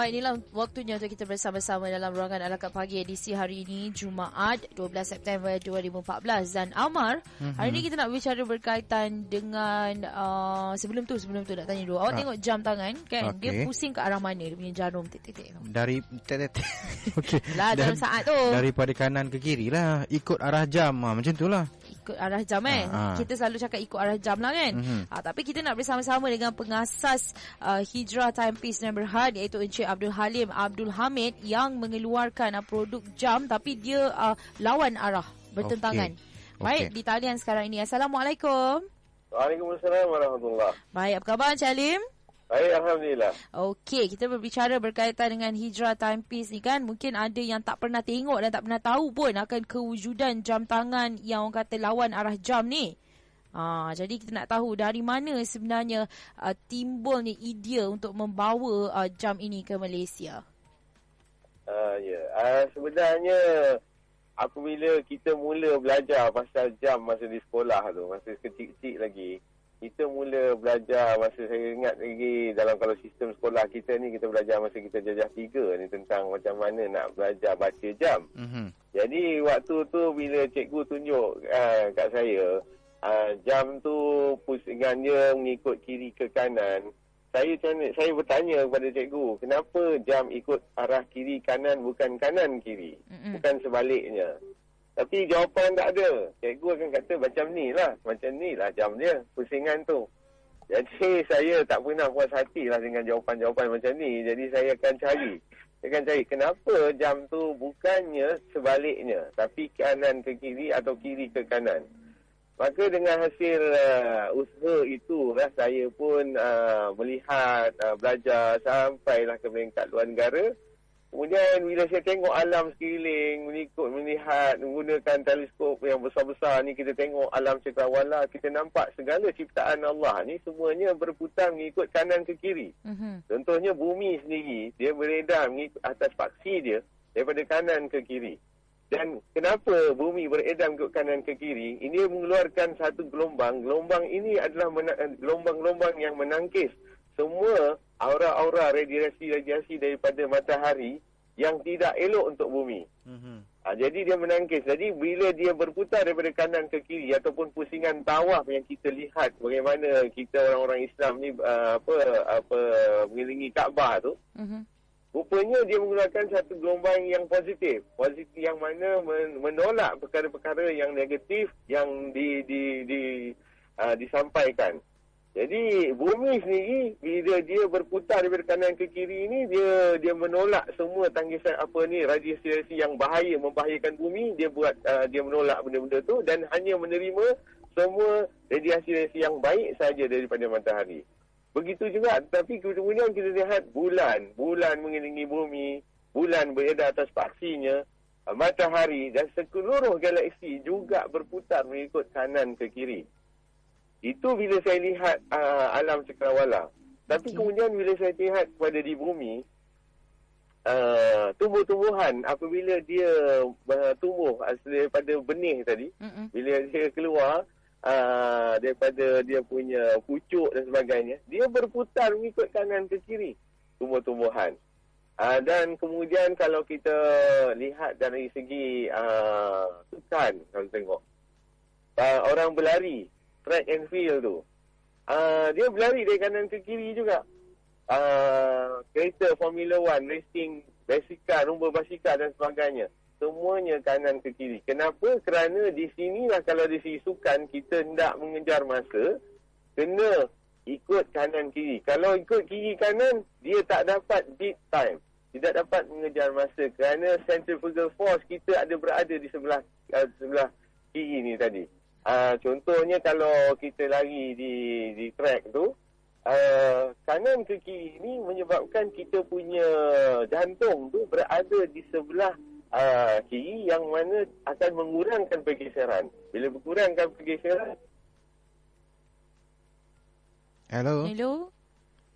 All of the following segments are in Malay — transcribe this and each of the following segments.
Baik, inilah waktunya untuk kita bersama-sama dalam ruangan Alakat Pagi edisi hari ini, Jumaat 12 September 2014. Dan Amar, hari ini kita nak bicara berkaitan dengan sebelum tu nak tanya dulu. Awak tengok jam tangan kan? Dia pusing ke arah mana dia punya jarum titik-titik tu? Dari okey. Lah dalam saat tu. Daripada kanan ke kiri lah, ikut arah jam macam tu lah. Ikut arah jam Kita selalu cakap ikut arah jam lah kan. Tapi kita nak bersama-sama dengan pengasas Hijrah Timepiece dan Berhad, iaitu Encik Abdul Halim Abdul Hamid, yang mengeluarkan produk jam tapi dia lawan arah, bertentangan. Baik, di talian sekarang ini. Assalamualaikum. Waalaikumsalam warahmatullahi. Baik, apa khabar Encik Halim? Baik, Alhamdulillah. Okey, kita berbicara berkaitan dengan Hijrah Timepiece ni kan. Mungkin ada yang tak pernah tengok dan tak pernah tahu pun akan kewujudan jam tangan yang orang kata lawan arah jam ni. Jadi kita nak tahu dari mana sebenarnya timbulnya idea untuk membawa jam ini ke Malaysia. Sebenarnya apabila kita mula belajar pasal jam masa di sekolah tu, masa kecil-kecil lagi, kita mula belajar masa saya ingat lagi dalam kalau sistem sekolah kita ni, kita belajar masa kita jajah 3 ni tentang macam mana nak belajar baca jam. Jadi waktu tu bila cikgu tunjuk kat saya, jam tu pusingannya mengikut kiri ke kanan. Saya bertanya kepada cikgu, kenapa jam ikut arah kiri kanan bukan kanan kiri? Bukan sebaliknya. Tapi jawapan tak ada. Cikgu akan kata macam ni lah jam dia, pusingan tu. Jadi saya tak pernah puas hati lah dengan jawapan-jawapan macam ni. Jadi saya akan cari kenapa jam tu bukannya sebaliknya, tapi kanan ke kiri atau kiri ke kanan. Maka dengan hasil usaha itu lah, saya pun melihat, belajar sampailah ke peringkat luar negara. Kemudian bila saya tengok alam sekeliling, melihat menggunakan teleskop yang besar-besar ni, kita tengok alam cakrawala, kita nampak segala ciptaan Allah ni semuanya berputar mengikut kanan ke kiri. Contohnya bumi sendiri, dia beredar mengikut atas paksi dia daripada kanan ke kiri. Dan kenapa bumi beredar mengikut kanan ke kiri? Ini mengeluarkan satu gelombang. Gelombang ini adalah gelombang-gelombang yang menangkis semua aura-aura radiasi daripada matahari yang tidak elok untuk bumi. Jadi dia menangkis. Jadi bila dia berputar daripada kanan ke kiri ataupun pusingan tawaf yang kita lihat bagaimana kita orang-orang Islam ni mengelilingi Kaabah tu, rupanya dia mengeluarkan satu gelombang yang positif yang mana menolak perkara-perkara yang negatif yang disampaikan. Jadi bumi sendiri bila dia berputar daripada kanan ke kiri ni, dia menolak semua tangkisan radiasi yang bahaya, membahayakan bumi. Dia menolak benda-benda tu dan hanya menerima semua radiasi yang baik saja daripada matahari. Begitu juga, tapi kemudian kita lihat bulan mengelilingi bumi, bulan beredar atas paksinya, matahari dan seluruh galaksi juga berputar mengikut kanan ke kiri. Itu bila saya lihat alam cakrawala. Tapi kemudian bila saya lihat kepada di bumi, tumbuh-tumbuhan apabila dia tumbuh daripada benih tadi, bila dia keluar daripada dia punya pucuk dan sebagainya, dia berputar mengikut kanan ke kiri tumbuh-tumbuhan. Dan kemudian kalau kita lihat dari segi sukan, kalau tengok orang berlari track and field tu, dia berlari dari kanan ke kiri juga. Kereta Formula 1 racing, basikal, lumba basikal dan sebagainya, semuanya kanan ke kiri. Kenapa? Kerana di sinilah kalau di segi sukan kita hendak mengejar masa, kena ikut kanan kiri. Kalau ikut kiri kanan, dia tak dapat beat time, tidak dapat mengejar masa kerana centrifugal force kita berada di sebelah kiri ni tadi. Contohnya kalau kita lari di track tu, kanan ke kiri ni menyebabkan kita punya jantung tu berada di sebelah kiri yang mana akan mengurangkan pergeseran. Bila berkurangkan pergeseran. Hello.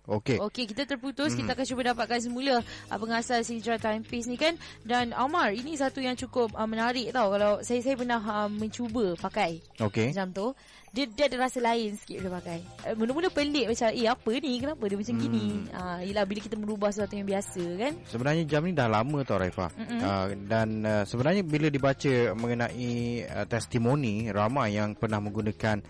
Okey, kita terputus. Kita akan cuba dapatkan semula pengasas Hijrah Timepiece ni kan. Dan Omar, ini satu yang cukup menarik tau. Kalau saya pernah mencuba pakai jam tu. dia ada rasa lain sikit bila pakai. Mula-mula pelik macam apa ni, kenapa dia macam gini. Yelah bila kita merubah sesuatu yang biasa kan. Sebenarnya jam ni dah lama tau Raifah. Dan sebenarnya bila dibaca mengenai testimoni ramai yang pernah menggunakan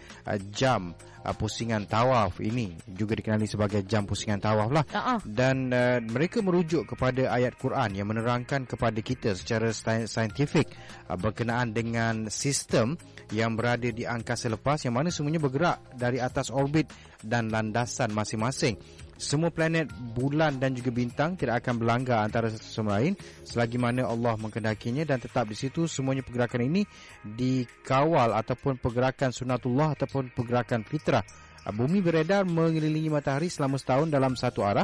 jam pusingan tawaf ini, juga dikenali sebagai jam pusingan tawaf lah. Dan mereka merujuk kepada ayat Quran yang menerangkan kepada kita secara saintifik berkenaan dengan sistem yang berada di angkasa lepas, yang mana semuanya bergerak dari atas orbit dan landasan masing-masing. Semua planet, bulan dan juga bintang tidak akan berlanggar antara satu sama lain selagi mana Allah mengkendakinya, dan tetap di situ semuanya pergerakan ini dikawal ataupun pergerakan sunatullah ataupun pergerakan fitrah. Bumi beredar mengelilingi matahari selama setahun dalam satu arah,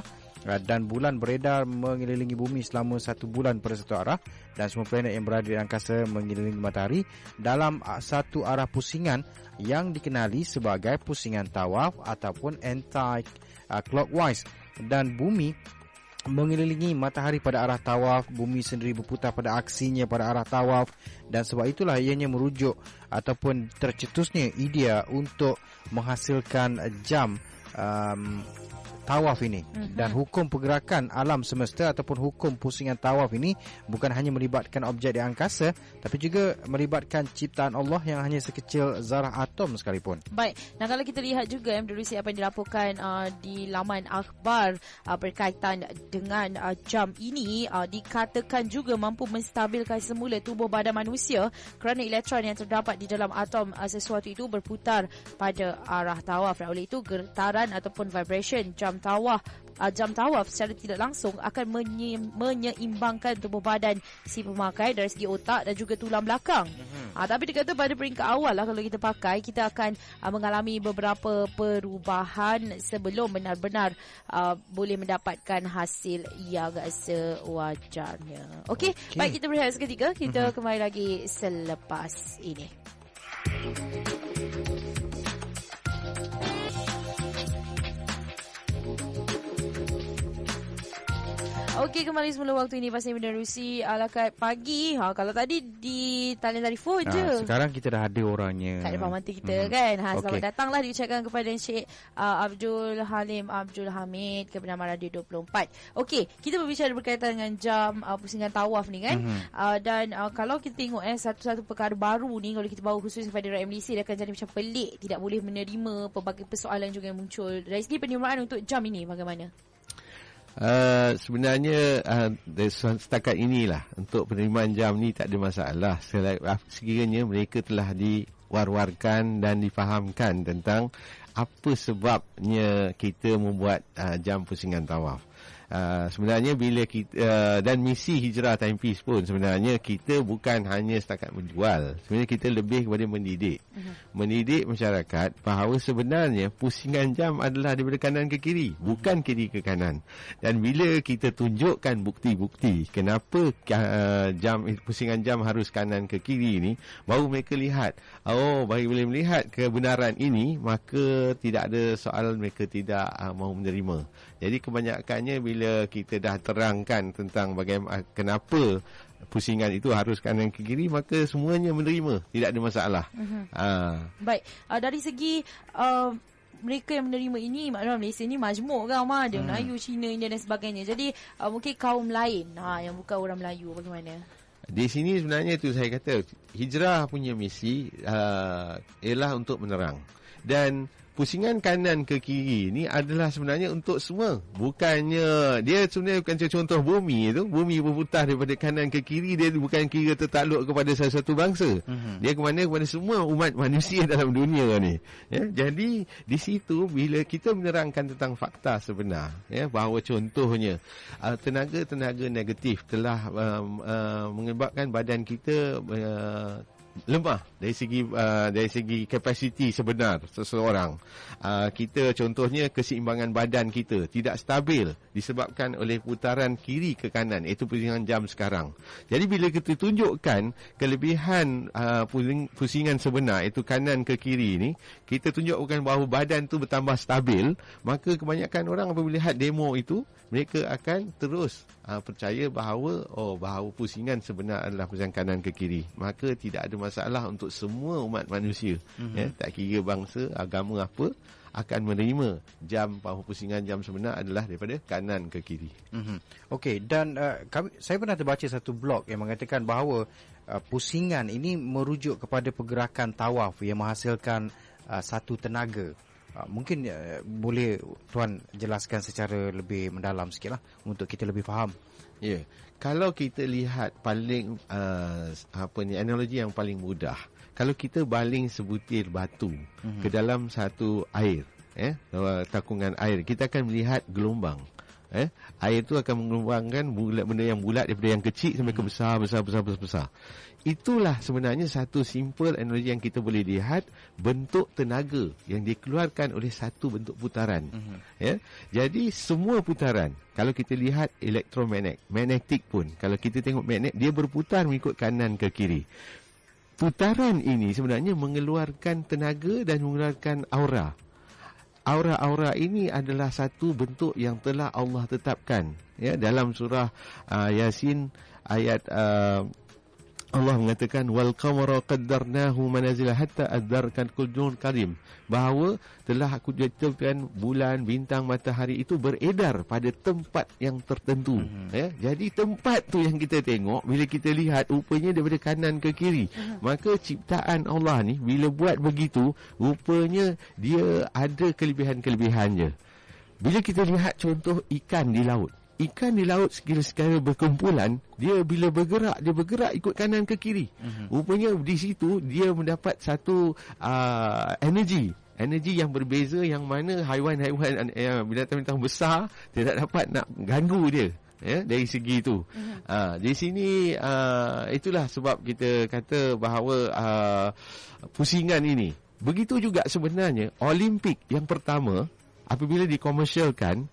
dan bulan beredar mengelilingi bumi selama 1 bulan pada satu arah, dan semua planet yang berada di angkasa mengelilingi matahari dalam satu arah pusingan yang dikenali sebagai pusingan tawaf ataupun anti-clockwise. Dan bumi mengelilingi matahari pada arah tawaf, bumi sendiri berputar pada aksinya pada arah tawaf, dan sebab itulah ianya merujuk ataupun tercetusnya idea untuk menghasilkan jam tawaf ini. Dan hukum pergerakan alam semesta ataupun hukum pusingan tawaf ini bukan hanya melibatkan objek di angkasa, tapi juga melibatkan ciptaan Allah yang hanya sekecil zarah atom sekalipun. Baik, nah kalau kita lihat juga Menerusi apa yang dilaporkan di laman akhbar berkaitan dengan jam ini, dikatakan juga mampu menstabilkan semula tubuh badan manusia kerana elektron yang terdapat di dalam atom sesuatu itu berputar pada arah tawaf. Oleh itu getaran ataupun vibration jam tawaf secara tidak langsung akan menyeimbangkan tubuh badan si pemakai dari segi otak dan juga tulang belakang. Tapi dikata pada peringkat awal lah, kalau kita pakai, kita akan mengalami beberapa perubahan sebelum benar-benar boleh mendapatkan hasil yang sewajarnya. Okey, baik, kita berehat seketika. Kita kembali lagi selepas ini. Okey, kembali semula waktu ini Pasal Menerusi ala kat pagi. Kalau tadi di talian telefon je. Sekarang kita dah ada orangnya kat depan mata kita kan. Selamat datanglah diucapkan kepada Encik Abdul Halim Abdul Hamid ke Bernama Radio 24. Okey, kita berbicara berkaitan dengan jam pusingan tawaf ni kan. Dan kalau kita tengok satu-satu perkara baru ni, kalau kita bawa khusus kepada rakyat Malaysia, dia akan jadi macam pelik, tidak boleh menerima pelbagai persoalan juga yang muncul. Dari segi penerimaan untuk jam ini bagaimana? Sebenarnya setakat inilah untuk penerimaan jam ni tak ada masalah sekiranya mereka telah diwar-warkan dan difahamkan tentang apa sebabnya kita membuat jam pusingan tawaf. Sebenarnya bila kita dan misi Hijrah Timepiece pun sebenarnya kita bukan hanya setakat menjual. Sebenarnya kita lebih kepada mendidik. Mendidik masyarakat bahawa sebenarnya pusingan jam adalah daripada kanan ke kiri, bukan kiri ke kanan. Dan bila kita tunjukkan bukti-bukti kenapa pusingan jam harus kanan ke kiri ni, baru mereka lihat, bagi boleh melihat kebenaran ini, maka tidak ada soal mereka tidak mahu menerima. Jadi kebanyakannya bila kita dah terangkan tentang bagaimana kenapa pusingan itu harus kanan ke kiri, maka semuanya menerima, tidak ada masalah. Baik, dari segi mereka yang menerima ini, maknanya Malaysia ni majmuk kan, ada Melayu, Cina, India dan sebagainya. Jadi mungkin kaum lain yang bukan orang Melayu, bagaimana? Di sini sebenarnya itu saya kata Hijrah punya misi ialah untuk menerang. Dan pusingan kanan ke kiri ni adalah sebenarnya untuk semua. Bukannya, dia sebenarnya bukan contoh bumi itu. Bumi berputar daripada kanan ke kiri, dia bukan kira tertakluk kepada salah satu bangsa. Dia kepada semua umat manusia dalam dunia ni. Jadi di situ bila kita menerangkan tentang fakta sebenar, bahawa contohnya tenaga-tenaga negatif telah menyebabkan badan kita lemah dari segi kapasiti sebenar seseorang. Kita contohnya keseimbangan badan kita tidak stabil disebabkan oleh putaran kiri ke kanan, itu pusingan jam sekarang. Jadi bila kita tunjukkan kelebihan pusingan sebenar, itu kanan ke kiri ni, kita tunjukkan bahawa badan tu bertambah stabil, maka kebanyakan orang apabila lihat demo itu, mereka akan terus percaya bahawa bahawa pusingan sebenar adalah pusingan kanan ke kiri. Maka tidak ada masalah untuk untuk semua umat manusia. Tak kira bangsa, agama apa, akan menerima jam pusingan jam sebenar adalah daripada kanan ke kiri. Okey, dan saya pernah terbaca satu blog yang mengatakan bahawa pusingan ini merujuk kepada pergerakan tawaf yang menghasilkan satu tenaga. Mungkin boleh Tuan jelaskan secara lebih mendalam sikitlah untuk kita lebih faham. Ya, kalau kita lihat paling analogi yang paling mudah, kalau kita baling sebutir batu ke dalam satu air, takungan air, kita akan melihat gelombang. Air itu akan menggelombangkan benda yang bulat daripada yang kecil sampai ke besar. Itulah sebenarnya satu simple analogi yang kita boleh lihat bentuk tenaga yang dikeluarkan oleh satu bentuk putaran. Jadi semua putaran, kalau kita lihat magnetik pun, kalau kita tengok magnet, dia berputar mengikut kanan ke kiri. Putaran ini sebenarnya mengeluarkan tenaga dan mengeluarkan aura. Aura-aura ini adalah satu bentuk yang telah Allah tetapkan. Dalam surah Yasin ayat Allah mengatakan wal qamara qaddarnahu manazila hatta adarkan kullun karim, bahawa telah aku jadikan bulan, bintang, matahari itu beredar pada tempat yang tertentu. Jadi tempat tu yang kita tengok, bila kita lihat rupanya daripada kanan ke kiri. Maka ciptaan Allah ni bila buat begitu, rupanya dia ada kelebihan-kelebihannya. Bila kita lihat contoh ikan di laut, sekali berkumpulan, dia bila bergerak, dia bergerak ikut kanan ke kiri. Rupanya di situ dia mendapat satu energi yang berbeza, yang mana haiwan-haiwan, binatang-binatang besar tidak dapat nak ganggu dia. Dari segi itu. Di sini itulah sebab kita kata bahawa pusingan ini. Begitu juga sebenarnya Olimpik yang pertama apabila dikomersialkan,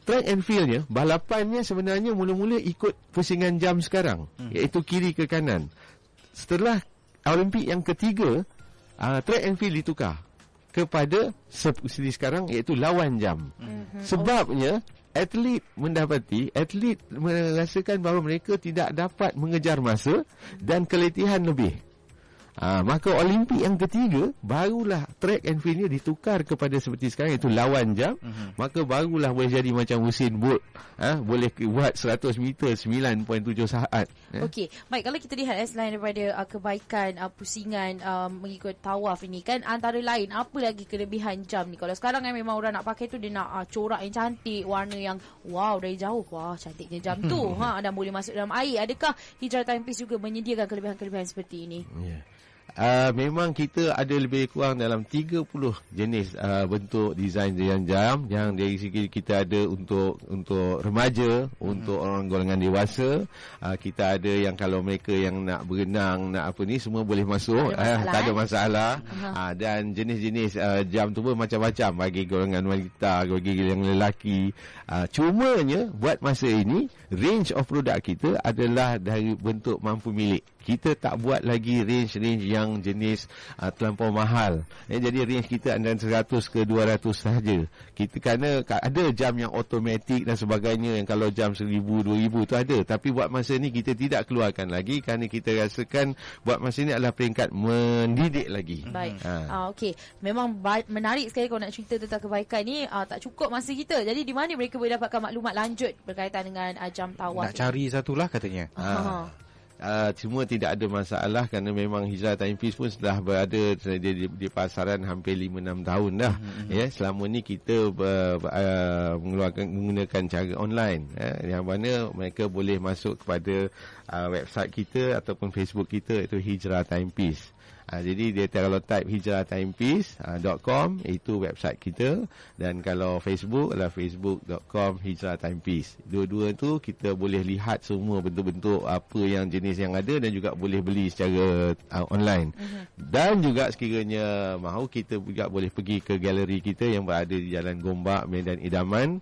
track and fieldnya, balapannya sebenarnya mula-mula ikut pusingan jam sekarang, iaitu kiri ke kanan. Setelah Olimpik yang ketiga, track and field ditukar kepada seperti sekarang, iaitu lawan jam. Sebabnya atlet merasakan bahawa mereka tidak dapat mengejar masa dan keletihan lebih. Maka Olimpik yang ketiga, barulah track and field ni ditukar kepada seperti sekarang, iaitu lawan jam. Maka barulah boleh jadi macam Usain Bolt, boleh buat 100 meter 9.7 saat. Okey, baik, kalau kita lihat selain daripada kebaikan pusingan mengikut tawaf ini kan, antara lain apa lagi kelebihan jam ni? Kalau sekarang kan memang orang nak pakai tu, dia nak corak yang cantik, warna yang wow, dari jauh, wah cantiknya jam tu. Dan boleh masuk dalam air. Adakah Hijrah Timepiece juga menyediakan kelebihan-kelebihan seperti ini? Memang kita ada lebih kurang dalam 30 jenis bentuk desain jam yang dari segi kita ada untuk remaja, untuk orang golongan dewasa. Kita ada yang kalau mereka yang nak berenang, nak apa ni, semua boleh masuk, tak ada masalah. Dan jenis-jenis jam tu pun macam-macam, bagi golongan wanita, bagi yang lelaki. Cumanya buat masa ini range of produk kita adalah dari bentuk mampu milik. Kita tak buat lagi range yang jenis terlampau mahal. Jadi range kita antara 100 ke 200 sahaja. Kita kerana ada jam yang automatik dan sebagainya, yang kalau jam 1000, 2000 tu ada. Tapi buat masa ni kita tidak keluarkan lagi kerana kita rasakan buat masa ni adalah peringkat mendidik lagi. Baik. Okey. Memang menarik sekali kalau nak cerita tentang kebaikan ni. Tak cukup masa kita. Jadi di mana mereka boleh dapatkan maklumat lanjut berkaitan dengan jam tawaf? Nak cari satulah katanya. Semua tidak ada masalah kerana memang Hijrah Timepiece pun sudah berada di pasaran hampir 5-6 tahun dah. Selama ni kita menggunakan cara online, yang mana mereka boleh masuk kepada website kita ataupun Facebook kita, iaitu Hijrah Timepiece. Jadi dia kalau type hijrahtimepiece.com, itu website kita. Dan kalau Facebook adalah facebook.com Hijrah Timepiece. Dua-dua tu kita boleh lihat semua bentuk-bentuk apa yang jenis yang ada, dan juga boleh beli secara online. Dan juga sekiranya mahu, kita juga boleh pergi ke galeri kita yang berada di Jalan Gombak, Medan Idaman,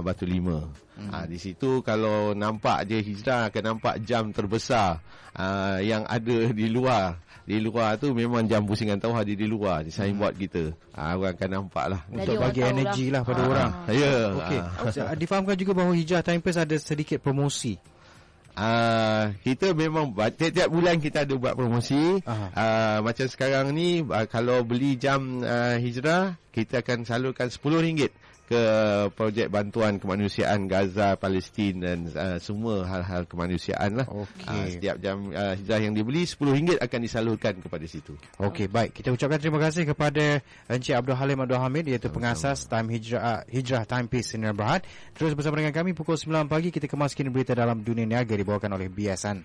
Batu Lima. Di situ kalau nampak je Hijrah, akan nampak jam terbesar yang ada di luar. Di luar tu memang jam pusingan tawaf ada di luar, di signboard kita. Orang akan nampak lah. Untuk bagi energi lah pada orang. Ya. Okey. Difahamkan juga bahawa Hijrah Timepiece ada sedikit promosi. Kita memang tiap bulan kita ada buat promosi. Macam sekarang ni kalau beli jam Hijrah, kita akan salurkan RM10 ke projek bantuan kemanusiaan Gaza, Palestin dan semua hal-hal kemanusiaan lah. Setiap jam Hijrah yang dibeli RM10 akan disalurkan kepada situ. Okey, baik. Kita ucapkan terima kasih kepada Encik Abdul Halim Abdul Hamid, iaitu pengasas Time Hijrah Timepiece Sinar Berhad. Terus bersama dengan kami pukul 9 pagi, kita kemas kini berita dalam dunia niaga dibawakan oleh Biasan.